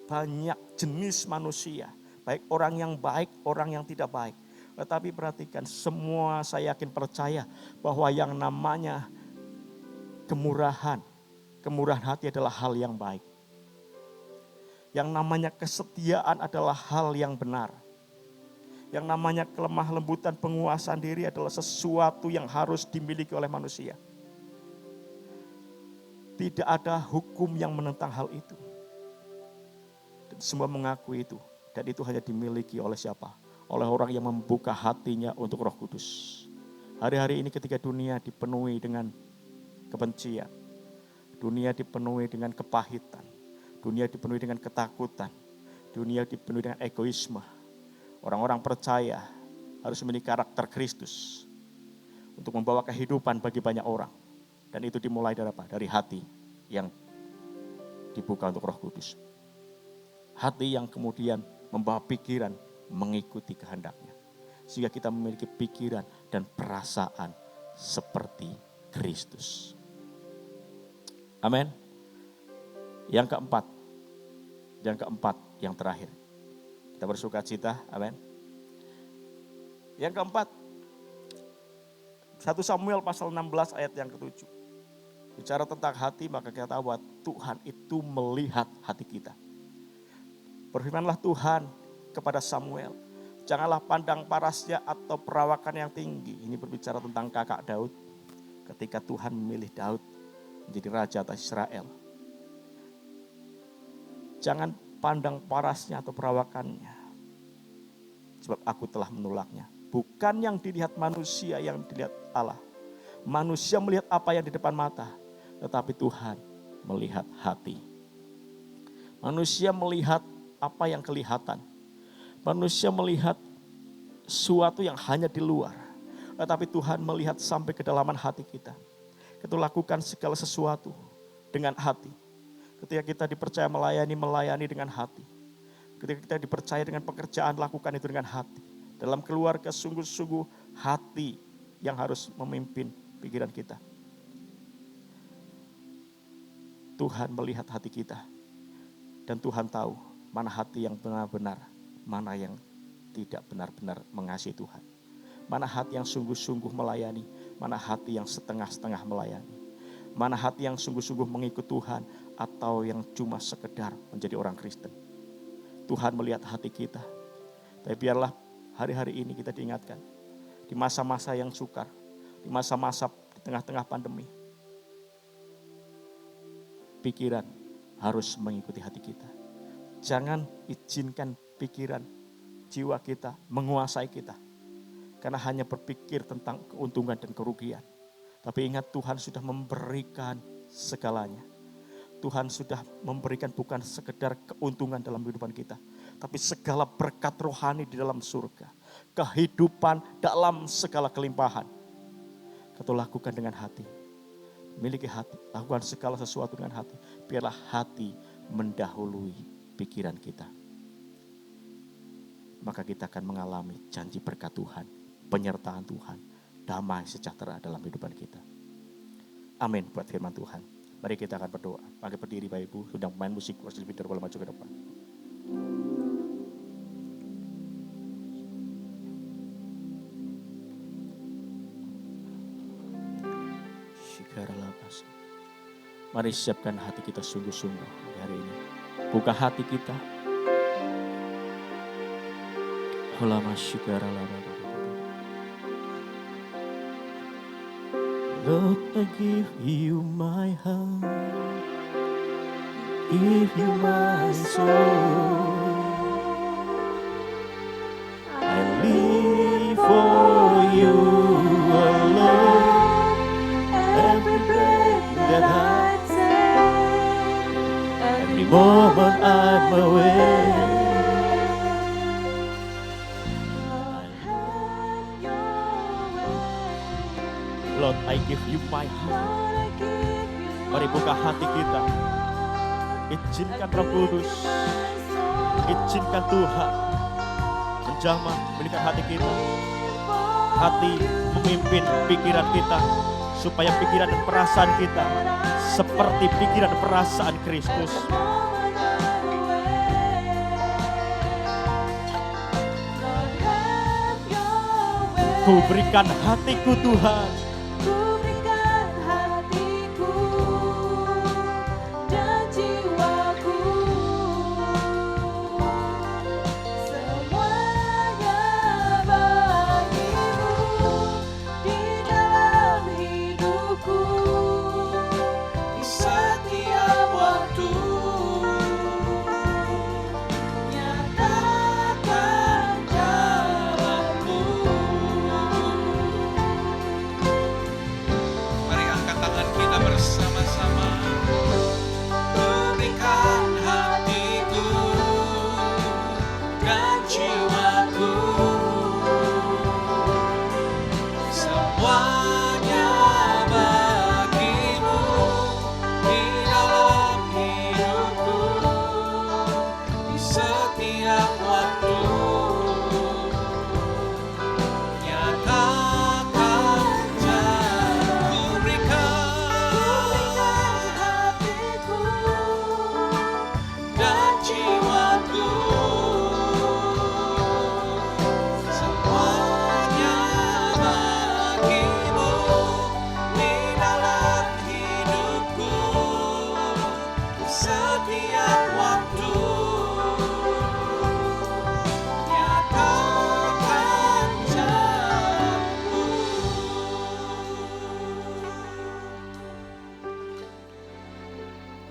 banyak jenis manusia. Baik orang yang baik, orang yang tidak baik. Tetapi perhatikan, semua saya yakin percaya bahwa yang namanya kemurahan hati adalah hal yang baik. Yang namanya kesetiaan adalah hal yang benar. Yang namanya kelemah lembutan, penguasaan diri adalah sesuatu yang harus dimiliki oleh manusia. Tidak ada hukum yang menentang hal itu. Dan semua mengakui itu. Dan itu hanya dimiliki oleh siapa? Oleh orang yang membuka hatinya untuk Roh Kudus. Hari-hari ini ketika dunia dipenuhi dengan kebencian, dunia dipenuhi dengan kepahitan, dunia dipenuhi dengan ketakutan, dunia dipenuhi dengan egoisme. Orang-orang percaya harus memiliki karakter Kristus untuk membawa kehidupan bagi banyak orang. Dan itu dimulai dari apa? Dari hati yang dibuka untuk Roh Kudus. Hati yang kemudian membawa pikiran mengikuti kehendaknya. Sehingga kita memiliki pikiran dan perasaan seperti Kristus. Amin. Yang keempat, yang terakhir. Kita bersuka cita, amin. Yang keempat, 1 Samuel pasal 16 ayat yang ke-7. Bicara tentang hati, maka kita tahu bahwa Tuhan itu melihat hati kita. Berfirmanlah Tuhan kepada Samuel, janganlah pandang parasnya atau perawakan yang tinggi. Ini berbicara tentang kakak Daud. Ketika Tuhan memilih Daud menjadi raja atas Israel. Jangan pandang parasnya atau perawakannya. Sebab aku telah menolaknya. Bukan yang dilihat manusia, yang dilihat Allah. Manusia melihat apa yang di depan mata. Tetapi Tuhan melihat hati. Manusia melihat apa yang kelihatan. Manusia melihat sesuatu yang hanya di luar. Tetapi Tuhan melihat sampai kedalaman hati kita. Kita lakukan segala sesuatu dengan hati. Ketika kita dipercaya melayani dengan hati. Ketika kita dipercaya dengan pekerjaan, lakukan itu dengan hati. Dalam keluarga sungguh-sungguh hati yang harus memimpin pikiran kita. Tuhan melihat hati kita. Dan Tuhan tahu mana hati yang benar-benar, mana yang tidak benar-benar mengasihi Tuhan. Mana hati yang sungguh-sungguh melayani, mana hati yang setengah-setengah melayani. Mana hati yang sungguh-sungguh mengikut Tuhan atau yang cuma sekedar menjadi orang Kristen. Tuhan melihat hati kita. Tapi biarlah hari-hari ini kita diingatkan. Di masa-masa yang sukar, di masa-masa di tengah-tengah pandemi. Pikiran harus mengikuti hati kita. Jangan izinkan pikiran, jiwa kita menguasai kita. Karena hanya berpikir tentang keuntungan dan kerugian. Tapi ingat Tuhan sudah memberikan segalanya. Tuhan sudah memberikan bukan sekedar keuntungan dalam kehidupan kita. Tapi segala berkat rohani di dalam surga. Kehidupan dalam segala kelimpahan. Kita lakukan dengan hati. Miliki hati, lakukan segala sesuatu dengan hati. Biarlah hati mendahului pikiran kita. Maka kita akan mengalami janji berkat Tuhan, penyertaan Tuhan, damai sejahtera dalam kehidupan kita. Amin buat firman Tuhan. Mari kita akan berdoa. Mari berdiri Bapak Ibu, sudah main musik, worship leader boleh maju ke depan. Mari siapkan hati kita sungguh-sungguh hari ini. Buka hati kita. Lord, I give you my heart, give you my soul. I live for you alone. Every breath that I take, every moment I'm awake. Lord, I give you my heart. Mari buka hati kita. Izinkan Roh Kudus, izinkan Tuhan menjamah, berikan hati kita. Hati memimpin pikiran kita, supaya pikiran dan perasaan kita seperti pikiran dan perasaan Kristus. Ku berikan hatiku Tuhan,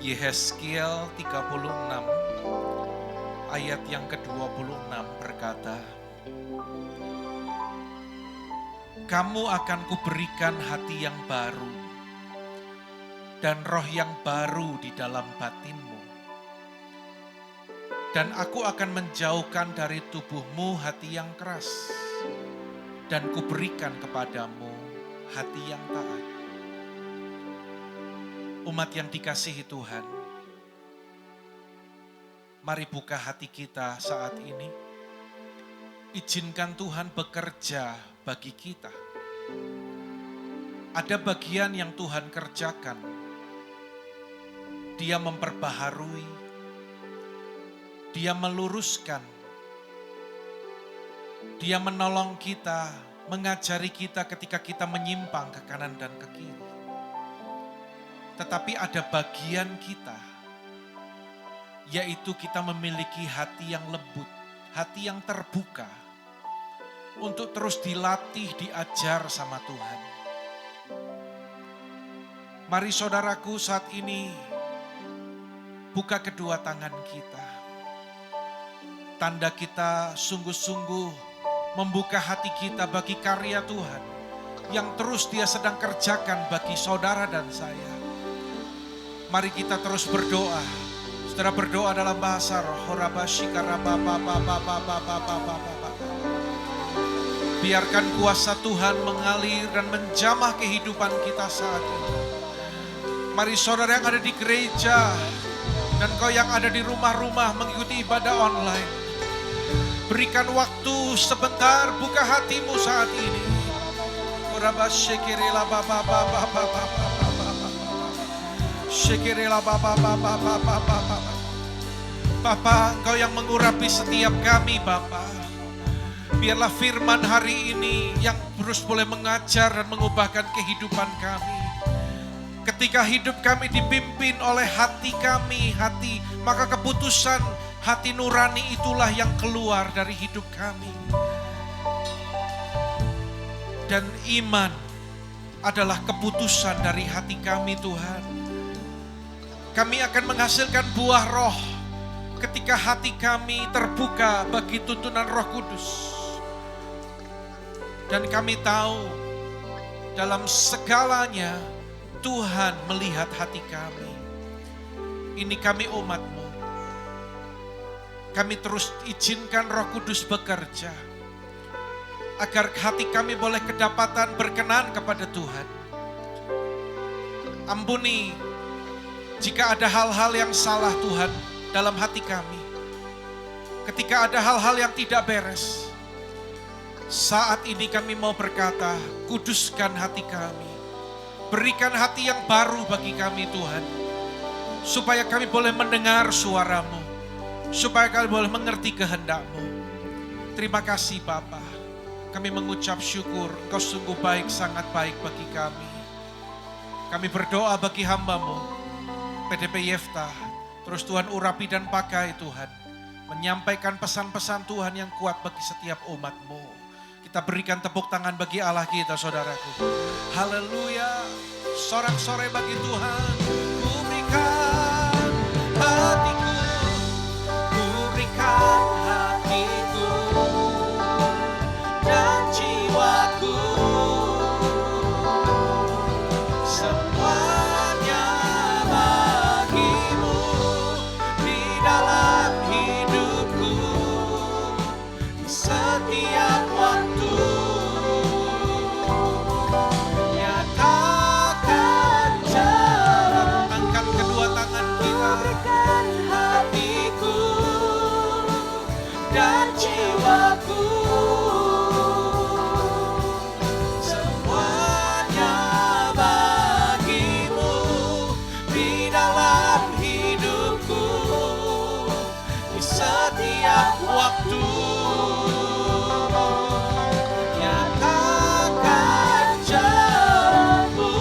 Yehezkiel 36 ayat yang ke-26 berkata, kamu akan kuberikan hati yang baru dan roh yang baru di dalam batinmu. Dan aku akan menjauhkan dari tubuhmu hati yang keras dan kuberikan kepadamu hati yang taat. Umat yang dikasihi Tuhan, mari buka hati kita saat ini. Izinkan Tuhan bekerja bagi kita. Ada bagian yang Tuhan kerjakan. Dia memperbaharui, Dia meluruskan, Dia menolong kita, mengajari kita ketika kita menyimpang ke kanan dan ke kiri. Tetapi ada bagian kita, yaitu kita memiliki hati yang lembut, hati yang terbuka, untuk terus dilatih, diajar sama Tuhan. Mari saudaraku saat ini, buka kedua tangan kita. Tanda kita sungguh-sungguh membuka hati kita bagi karya Tuhan, yang terus Dia sedang kerjakan bagi saudara dan saya. Mari kita terus berdoa. Saudara berdoa dalam bahasa roh. Biarkan kuasa Tuhan mengalir dan menjamah kehidupan kita saat ini. Mari saudara yang ada di gereja dan kau yang ada di rumah-rumah mengikuti ibadah online, berikan waktu sebentar, buka hatimu saat ini. Bapa, Engkau yang mengurapi setiap kami, Bapa. Biarlah firman hari ini yang terus boleh mengajar dan mengubahkan kehidupan kami. Ketika hidup kami dipimpin oleh hati kami, maka keputusan hati nurani itulah yang keluar dari hidup kami. Dan iman adalah keputusan dari hati kami Tuhan. Kami akan menghasilkan buah roh ketika hati kami terbuka bagi tuntunan Roh Kudus. Dan kami tahu dalam segalanya Tuhan melihat hati kami. Ini kami umat-Mu. Kami terus izinkan Roh Kudus bekerja, agar hati kami boleh kedapatan berkenan kepada Tuhan. Ampuni jika ada hal-hal yang salah Tuhan dalam hati kami. Ketika ada hal-hal yang tidak beres, saat ini kami mau berkata, kuduskan hati kami. Berikan hati yang baru bagi kami Tuhan, supaya kami boleh mendengar suara-Mu, supaya kami boleh mengerti kehendak-Mu. Terima kasih Bapa. Kami mengucap syukur, Engkau sungguh baik, sangat baik bagi kami. Kami berdoa bagi hamba-Mu, PDP Yeftah. Terus Tuhan urapi dan pakai Tuhan, menyampaikan pesan-pesan Tuhan yang kuat bagi setiap umat-Mu. Kita berikan tepuk tangan bagi Allah kita, saudaraku. Haleluya, sorak-sorai bagi Tuhan. Ku berikan hatiku, ku berikan hatiku dan jiwaku, semuanya bagimu di dalam hidupku, di setiap waktu. Nyatakan jalan, angkat kedua tangan kita, hatiku dan jiwaku, semuanya bagimu di dalam hidupku, di setiap waktu. Nyatakan jalanmu,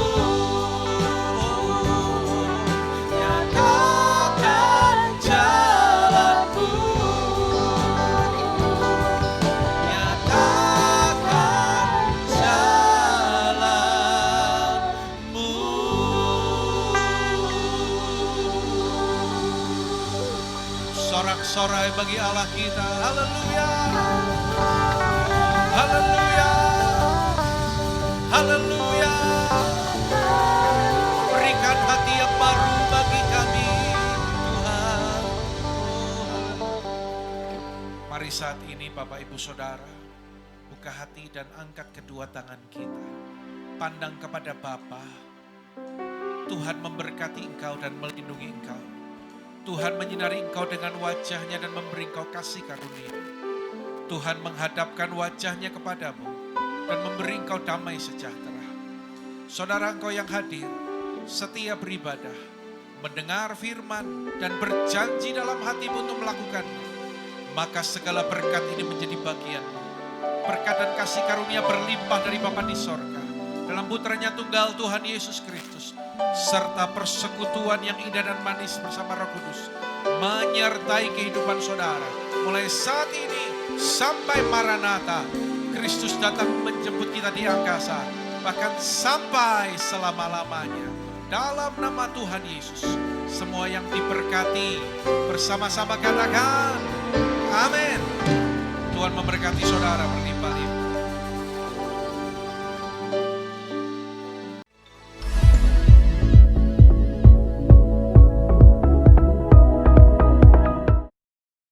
nyatakan jalanmu, nyatakan jalanmu. Sorak-sorai bagi Allah kita. Haleluya, haleluya, haleluya. Berikan hati yang baru bagi kami Tuhan. Mari saat ini Bapak Ibu Saudara, buka hati dan angkat kedua tangan kita. Pandang kepada Bapa. Tuhan memberkati engkau dan melindungi engkau. Tuhan menyinari engkau dengan wajahnya dan memberi engkau kasih karunia. Tuhan menghadapkan wajahnya kepadamu dan memberi engkau damai sejahtera. Saudara engkau yang hadir, setia beribadah, mendengar firman dan berjanji dalam hatimu untuk melakukannya, maka segala berkat ini menjadi bagianmu. Berkat dan kasih karunia berlimpah dari Bapa di sorga, dalam putranya tunggal Tuhan Yesus Kristus, serta persekutuan yang indah dan manis bersama Roh Kudus, menyertai kehidupan saudara, mulai saat ini sampai Maranatha, Kristus datang menjemput kita di angkasa, bahkan sampai selama-lamanya. Dalam nama Tuhan Yesus, semua yang diberkati bersama-sama katakan amin. Tuhan memberkati saudara.